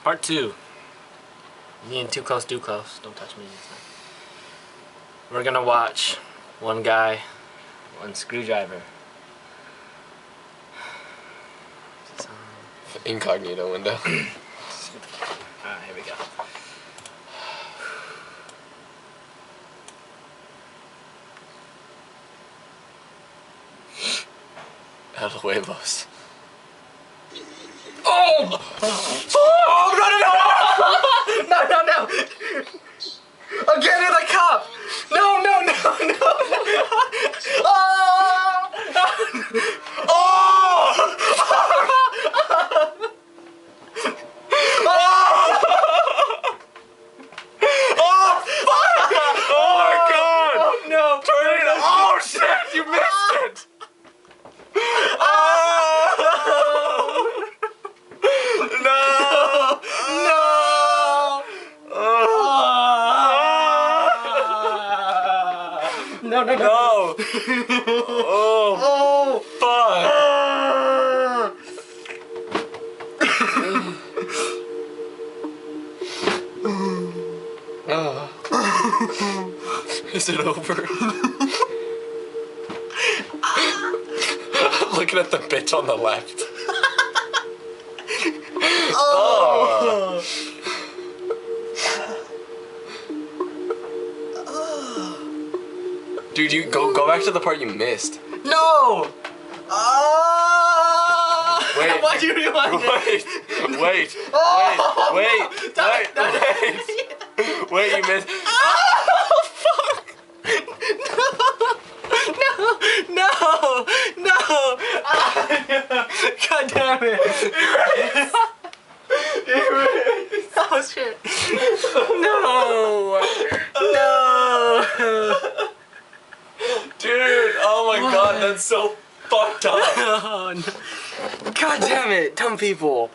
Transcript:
Part 2. Me and Too Close, Do Close. Don't touch me. We're gonna watch One Guy, One Screwdriver. Incognito window. Alright, here we go. El huevos. Oh! Oh, no, no, no! No, no, no! Again in the cup! No, no, no, no! Oh! Oh! Oh my god! Oh no! Turn it! Oh shit! You missed it! No, no, no. No! Oh! Fuck! Is it over? Looking at the bitch on the left. Oh! Dude, you go back to the part you missed. No! Wait. Why do you rewind it? Wait. Wait, you missed. Oh, fuck! No! No! God damn it! Oh shit! No! No! Dude, oh my god, that's so fucked up. Oh, no. God damn it, dumb people.